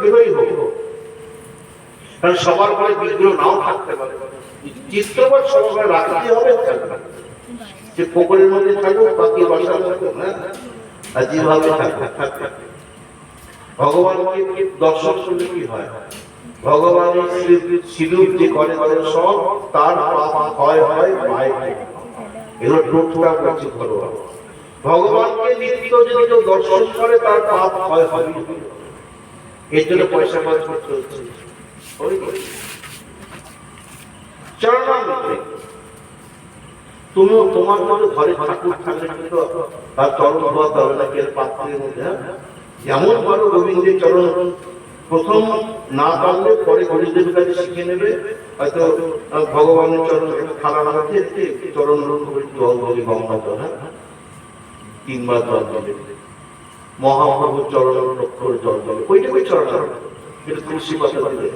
বিগ্রহই হোক, কারণ সবার ঘরে বিগ্রহ নাও থাকতে পারে, চিত্রপট সবার রাখতে হবে, যে পুকুরের মধ্যে থাকুক বাকি বাসা থাকুক না, আর যেভাবে থাকবে। ভগবানকে দর্শন করলে কি হয়, ভগবানের সিঁদুর যে করে সব তার পাপ হয় পায়, এগুলো টোটকা করছে ঘরোয়া। ভগবানকে নিত্য যদি কেউ দর্শন করে তার পাপ হয়, এর জন্য পয়সা খরচ করতে হচ্ছে। তুমিও তোমার মতো ঘরে ঠাকুর থাকলে কিন্তু তার চরণ ধোয়াতে হবে না, পাত্রের মধ্যে যেমন পারো গোবিন্দের চরণ প্রথম না পারলে পরে গোবিন্দের কাছে শিখে নেবে, হয়তো ভগবানের চরণ খানা রাখতে চরণ জল ধরে গঙ্গা জল, 3 বার জল ধরে মহাপ্রভুর চরণ লক্ষ্যর জল ধরে, ওইটাই চরণ, কিন্তু তুলসী পাতা দিলে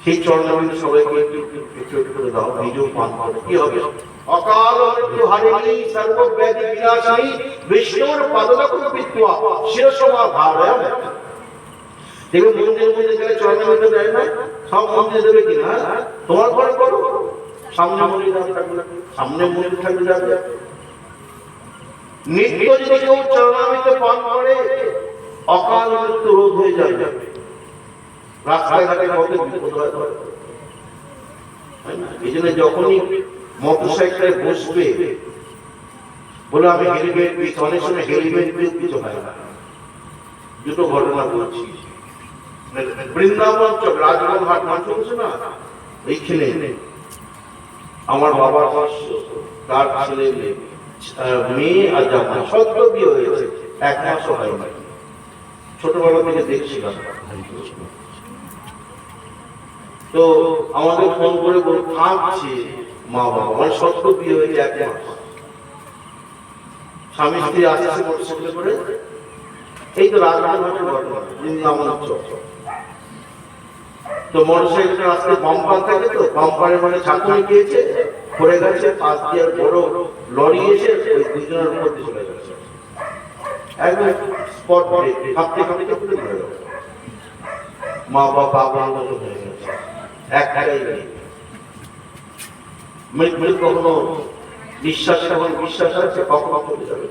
সেই চরণামৃত সবাইকে একটু একটু করে দাও, নিজেও পান করো, কি হবে? অকাল মৃত্যু হারিণী সর্বব্যাধি বিনাশিনী বিষ্ণুর পাদলক্ষ বিদ্যা শিরসমা ভাবয়াম। দেখো মন্দির মন্দির গেলে চরণামৃত দেয় না, সব মন্দির দেবে কিনা, তোমার ঘরে করো, সামনে মন্দির থাকবে, সামনে মন্দির থাকবে যাবে। নিত্য যদি কেউ চরণামৃত পান করে অকাল মৃত্যু রোধ হয়ে যাবে। রাস্তায় ঘাটে কত বিপদ হয়, এই জন্য যখনই মোটরসাইকেলে বসবে বলে আমি হেলমেট দিচ্ছি, অনেক সময় হেলমেট দিয়ে কিছু হয় না। দুটো ঘটনা বলছি, বৃন্দাবন চক রাজবাহাট মাংস বলছে না, এইখানে আমার বাবার বর্ষ, তার ছেলে মেয়ে আর জামা সদ্য বিয়ে হয়েছে, 1 মাসও হয় না, ছোটবেলা থেকে দেখছিলাম। তো আমাদের ফোন করে কাঁদছে মা বাবা, মানে সদ্য বিয়ে হয়েছে 1 মাস, স্বামী স্ত্রী আসছে মোটরসাইকেলে করে, এই তো রাজবাহাটের ঘটনা, বৃন্দাবন চক। তো মোটরসাইকেলটা রাস্তায় বাম্পার থাকে, তো বাম্পারে মানে ছাকুনি গিয়েছে, পড়ে গেছে, পাশ দিয়ে বড় লরি এসে ওই দুজনের উপর দিয়ে চলে গেছে, একদম স্পট কাঁপতে কাঁপতে পুরো মরে গেছে। মা বাবা আগ্রান্ত হয়ে গেছে, একটাই মৃত্যু কখনো বিশ্বাস আছে, কখনো চলে যাবে।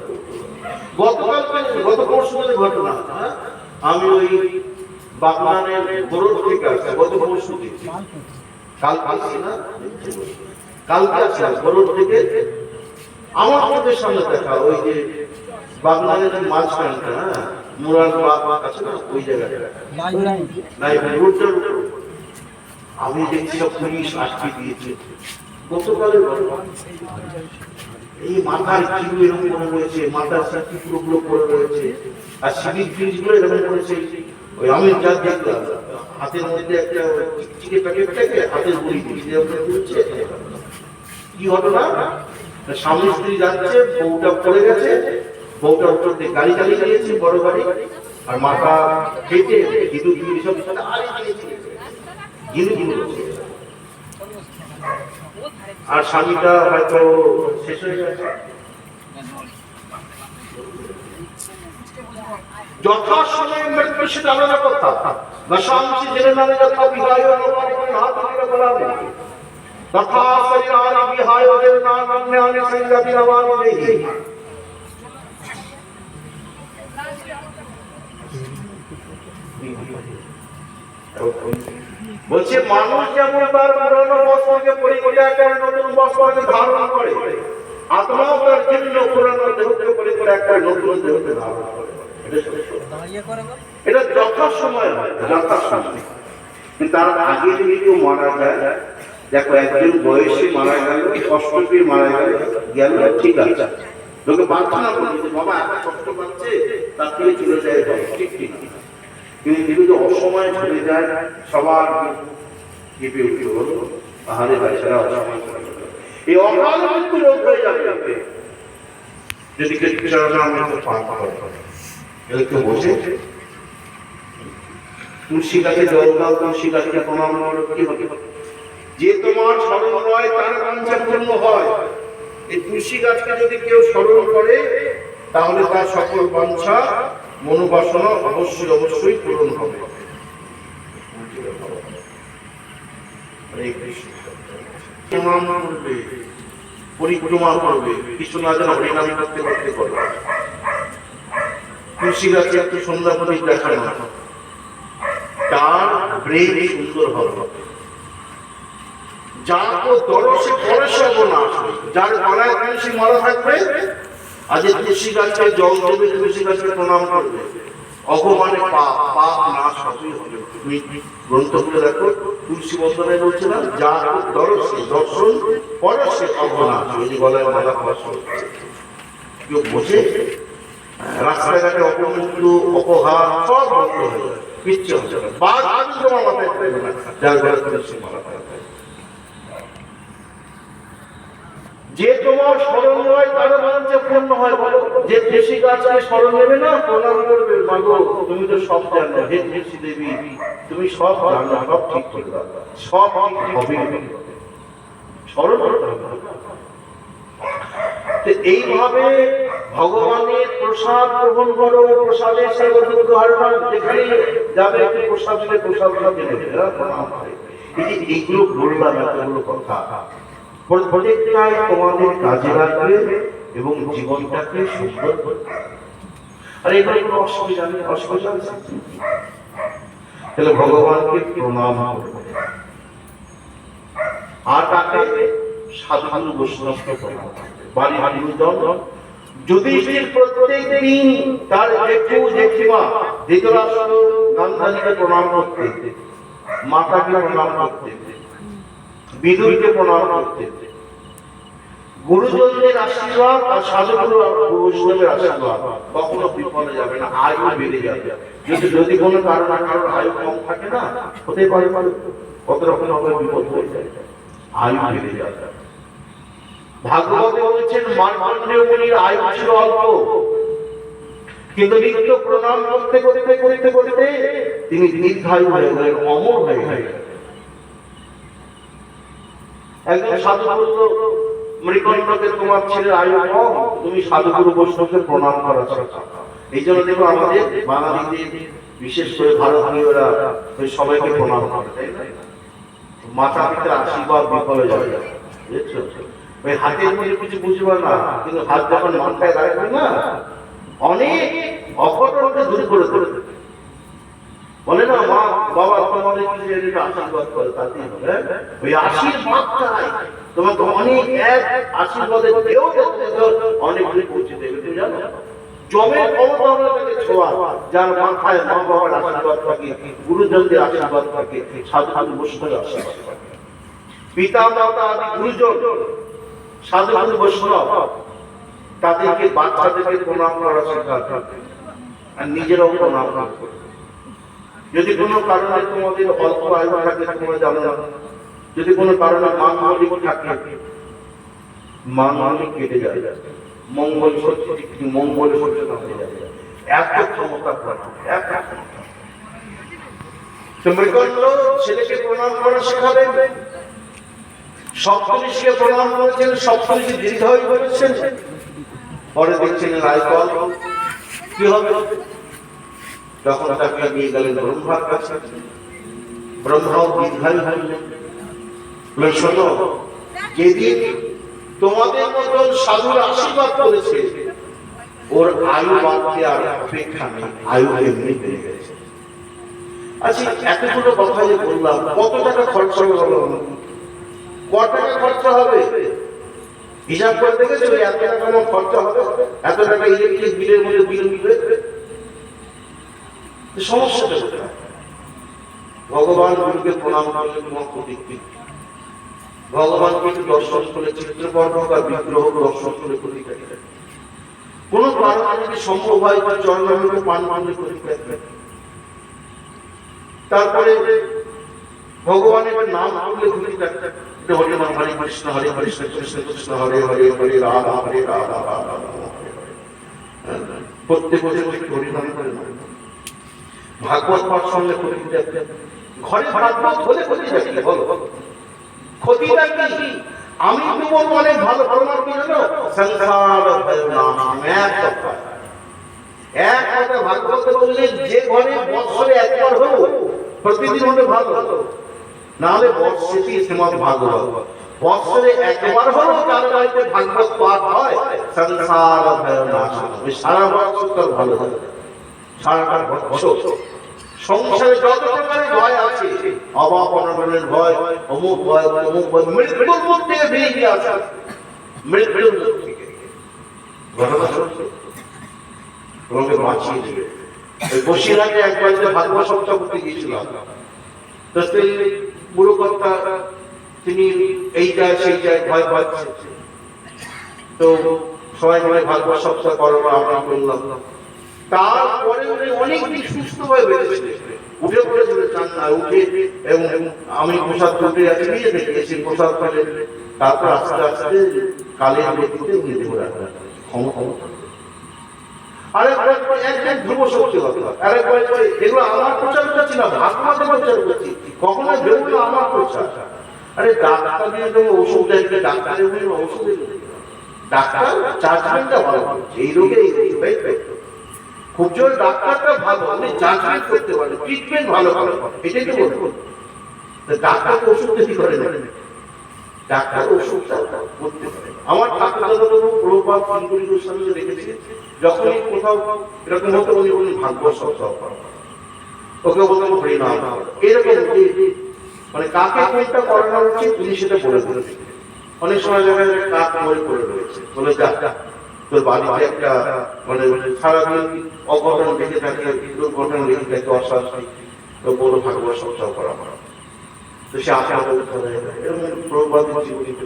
গত পরশু ঘটনা, আমি ওই বাগনানের গরুর থেকে আসছি, গত পরশু দেখছি, কালকে আসছি না, কালকে আসলাম গরুর থেকে, আমার আমাদের সামনে দেখা ওই যে বাগনানের মাঝখানটা, মুরার বাগ আছে না, ওই জায়গাটা আমি দেখছি পুলিশ আটকে দিয়েছে। গতকালের এই মাথার কিলো এরকম করে রয়েছে, মাথার সাথে পুরোগুলো করে রয়েছে, আর সিভিক ফিজ গুলো এরকম করেছে। ওই আমি যা দেখলাম হাতের মধ্যে একটা চিকে প্যাকেট থেকে হাতের গুলি দিচ্ছে। কি ঘটনা, স্বামী স্ত্রী যাচ্ছে, বউটা পড়ে গেছে, বউটা উপর দিয়ে গাড়ি চালিয়ে গিয়েছে, বড় গাড়ি, আর মাথা কেটে গিদু গিদু সব গিদু গিদু, আর স্বামীটা হয়তো শেষ হয়ে গেছে। যথাসময়ে মৃত্যু সেটা আলাদা কথা, নশাংশি জেনে নামে যথা বিহায় হাত থেকে বলাবে তথা শরীরানি বিহায় ওদের নাগান্যানি সংগতি নবানি দেহি। বলছে মানুষ যেমন তার পুরনো বস্ত্রকে পরিত্যাগ করে নতুন বস্ত্রকে ধারণ করে, আত্মাও তার জীর্ণ পুরনো দেহকে পরিত্যাগ করে একটা নতুন দেহকে ধারণ করে। এটা যথাসময় হয়, যথাসময়। তার আগে যদি কেউ মারা যায়, দেখো একজন বয়সে মারা গেল, কষ্ট পেয়ে মারা গেল, ঠিক আছে, লোকে প্রার্থনা করবে যে বাবা এত কষ্ট পাচ্ছে, তার থেকে চলে যায়, ঠিক ঠিক। কিন্তু যদি অসময় চলে যায়, সবার কেঁপে উঠে বলো আহারে ভাইসারা অসময় চলে গেল, এই অকাল মৃত্যু রোধ হয়ে যাবে যদি কেউ চরণামৃত পান করে। কেউ বসে তুলসী গাছে জল দাও, তুলসী গাছকে প্রণাম করো, কি হবে? যে তোমার স্মরণ হয় তার বাঞ্ছা পূর্ণ হয়। এই তুলসী গাছকে যদি কেউ স্মরণ করে তাহলে তার সকল বাঞ্ছা মনোবাসনা অবশ্যই অবশ্যই পূরণ হবে। হরে কৃষ্ণ। প্রণাম করবে, পরিক্রমা করবে, কিছু না যেন হরিনাম করতে করতে করবে। তুলসী গাছে একটু সন্ধ্যা প্রদীপ দেখানো, তার ব্রেন সুন্দর হবে। যার দরসে পরশে অবনাশ, যার গলায় তুলসী মালা থাকবে, আজ তুলসী গাছকে জল দেবে, তুলসী গাছকে প্রণাম করবে, অপমানে পাপ পাপ নাশ হবেই হবে। তুমি গ্রন্থগুলো দেখো, তুলসী বন্দনায় বলছে না, যার দরসে দর্শন পরশে অবনাশ, ওই যে গলায় মালা পরশ। কেউ বোঝে? রাস্তাঘাটে অপমৃত্যু অপহার সব বন্ধ হয়ে যায়, কিচ্ছু হচ্ছে না। বাঘ আমি তোমার মাথায় থাকবে না, যার গলায় তুলসী মালা থাকবে। যে তোমার স্মরণ হয় তারা বলছে পূর্ণ হয়। বলো, যে তুলসী গাছকে স্মরণ নেবে না, প্রণাম করবে, মাগো তুমি তো সব জানো, হে তুলসী দেবী তুমি সব জানো, সব ঠিক করে দাও, সব ঠিক হবে। স্মরণ করতে হবে। এইভাবে ভগবানের প্রসাদ গ্রহণ করো, প্রসাদের সেবা ধারণা, যেখানে যাবে একটু প্রসাদ দিলে প্রসাদ দেবে, প্রণাম করে। এইগুলো বললাম, এতগুলো কথা প্রত্যেকটাই তোমাদের কাজে লাগবে এবং জীবনটাকে সুন্দর করবে। আর এখানে কোনো অসুবিধা নেই, অসুবিধা আছে তাহলে ভগবানকে প্রণাম করবে। আর তাকে সাধু বৈষ্ণবকে প্রণাম করবে। বাড়ি গুরুজন যুধিষ্ঠির প্রত্যেক দিন তার জেঠু জেঠিমা ধৃতরাষ্ট্র গান্ধারীকে প্রণাম করতে, মাতাকে প্রণাম করতে, বিদুরকে প্রণাম করতে। গুরুজনদের আশীর্বাদ আর সাধুগুরু বৈষ্ণবের আশীর্বাদ কখনো বিফলে যাবে না, আয়ু বেড়ে যাবে। যদি কোনো কারণ আয়ু কম থাকে না, হতে পারে কত রকম বিপদ হয়ে যায়, আয়ু বেড়ে যাবে। ভাগবতে বলেছেন মার্কণ্ডেয় মুনির আয়ু ছিল অল্প, কিন্তু নিত্য প্রণাম করতে করতে করতে করতে তিনি দীর্ঘায়ু হয়ে গেলেন, অমর হয়ে গেলেন। একজন সাধু বলল, মৃকণ্ডকে তোমার ছেলের আয়ু কম, তুমি সাধুগুরু বৈষ্ণবকে প্রণাম করা শেখা। এই জন্য দেখো আমাদের বাঙালিদের, বিশেষ করে ভারতীয়রা সবাইকে প্রণাম করে, তাই না? মাতা পিতার আশীর্বাদ বিফলে যায়, বুঝেছো? ওই হাতের মধ্যে কিছু বুঝবে না, কিন্তু হাত যখন মাথায় রাখবে না, অনেক অঘটনকে দূর করে দেবে। বলে না, মা বাবা তোমাদের কিছু আশীর্বাদ করে, তাতেই হবে। ওই আশীর্বাদটাই তোমাকে অনেক এক আশীর্বাদে কেউ অনেক দূরে পৌঁছে দেবে। তুমি জানো, জমের ক্ষমতা হলো তাকে ছোঁয়া, যার মাথায় মা বাবার আশীর্বাদ থাকে, গুরুজনদের আশীর্বাদ থাকে, সাধু সাধু বৈষ্ণবের আশীর্বাদ থাকে। পিতা মাতা আদি গুরুজন, সাধু সাধু বৈষ্ণব, তাদেরকে বাচ্চাদেরকে প্রণাম করা শেখাতে আর নিজেরাও প্রণাম করবে। যদি কোনো কারণে তোমাদের অল্প আয়ু থাকে, তোমরা জানো না, যদি কোনো কারণে মাঙ্গলিক থাকে, মাঙ্গলিক কেটে যায়, মঙ্গল সত্যি মঙ্গল সত্যি হয়ে যায়। এত ক্ষমতা এত ক্ষমতা। মৃকণ্ড ছেলেকে প্রণাম করা শেখাবেন, সপ্তঋষিকে প্রণাম করেছেন, সপ্তঋষি দীর্ঘায়ু করেছেন। পরে দেখছেন রায়কল কি হবে, তখন তাকে নিয়ে গেলেন ব্রহ্মার কাছে। ব্রহ্মাও দীর্ঘায়ু হইলেন। শোনো, যেদিন তোমাদের মতন সাধুর আশীর্বাদ করেছে, ওর আয়ু বাড়তে আর অপেক্ষা নেই, আয়ু এমনি বেড়ে গেছে। আচ্ছা, এতগুলো কথা যে বললাম, কত টাকা খরচা হলো, কত টাকা খরচা হবে হিসাব করে দেখেছো? এত টাকা আমার খরচা হবে, এত টাকা ইলেকট্রিক বিলের মধ্যে বিল মিলবে, সমস্যাটা কোথায়? ভগবান গুরুকে প্রণাম করলে তোমার প্রতীক, ভগবানকে একটু দর্শন করে, চিত্রকর্ম বা বিগ্রহ দর্শন করে প্রতীক। কোন কারণে যদি সম্ভব হয় বা চরণামৃত পান পানলে প্রতীক রাখবেন। তারপরে ভগবানের নাম করলে প্রতীক রাখবেন। হরে রাম হরে কৃষ্ণ হরে কৃষ্ণ কৃষ্ণ কৃষ্ণ হরে হরে, হরে রাম হরে রাম রাম রাম হরে হরে। প্রত্যেক বছর হরি নাম করে ভাগবত পাঠ সঙ্গে প্রতীক রাখবেন। ঘরে ভাগবত হলে প্রতীক রাখলে বলো ক্ষতিটা কি? আমি তোমার অনেক ভালো প্রমাণ কি জানো? সংসার ভয় নাশ, এক কথা ভাগবত বললে যে ঘরে বৎসরে একবার হলো প্রতিদিন হলে ভালো, না হলে বৎসরেই শ্রীমদ ভাগবত। বৎসরে একবার হলো যার বাড়িতে ভাগবত পাঠ হয়, সংসার ভয় নাশ, সারা বছর তার ভালো হবে, সারাটা বছর সংসারে যত প্রকারের ভয় আছে, অভাব অনটনের ভয়, অমুক ভয়, অমুক ভয়, মৃত্যুর মধ্যে বেরিয়ে আসে, মৃত্যুর মধ্যে ঘটনা সত্যি তোমাকে বাঁচিয়ে দেবে। ওই বসিরহাটে একবার ভাগবত সপ্তাহ করতে গিয়েছিলাম, তো সেই বুড়ো কর্তা তিনি এইটায় সেইটায় ভয় পাচ্ছে, তো সবাই মিলে ভাগবত সপ্তাহ করবো আমরা করলাম। তারপরে উনি অনেকদিন সুস্থ হয়ে বেড়েছিলেন, উঠে পড়েছিলেন চান্নায় উঠে, এবং আমি প্রসাদ করতে যাচ্ছি নিয়ে দেখে এসে প্রসাদ ফেলে, তারপর আস্তে আস্তে কালের গতিতে উনি দেবো রাখলেন ক্ষমতা। আরেকবার একজন ধ্রুব সত্যি কথা, আরেকবার এগুলো আমার প্রচার করছি না, ভাগবতের প্রচার করছি, কখনো ভেবো না আমার প্রচার। আরে ডাক্তার দিয়ে দেবো ওষুধ দেয়, ডাক্তারের ওষুধ ডাক্তার জাজমেন্টটা ভালো করছে, এই রোগে এই রোগটাই খুব জোর ডাক্তারটা ভালো, আপনি জাজমেন্ট করতে পারেন, ট্রিটমেন্ট ভালো ভালো এটাই তো বলবো। ডাক্তার ওষুধ বেশি করে নেবেন, ডাক্তার ওষুধটা করতে পারে। আমার ঠাকুর দাদা প্রভুপাদ কিঙ্করী গোস্বামী দেখেছি, যখনই কোথাও এরকম হতো উনি উনি ভাগবত সপ্তাহ ওকে বলতেন হরিনাম, এরকম মানে কাকে কোনটা করানো উচিত তিনি সেটা বলে দিলেন। অনেক সময় দেখা যায় কাক মরে পড়ে রয়েছে, বলে যা তোর বাড়িতে একটা মানে সারাদিন অঘটন দেখে থাকে, দুর্ঘটনা দেখে থাকে, অশান্তি, তো বড় ভাগবত সপ্তাহ করা হয়, তো সে আশা এরকম প্রভাব জীবনীতে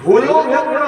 ভুলেও ভেবো না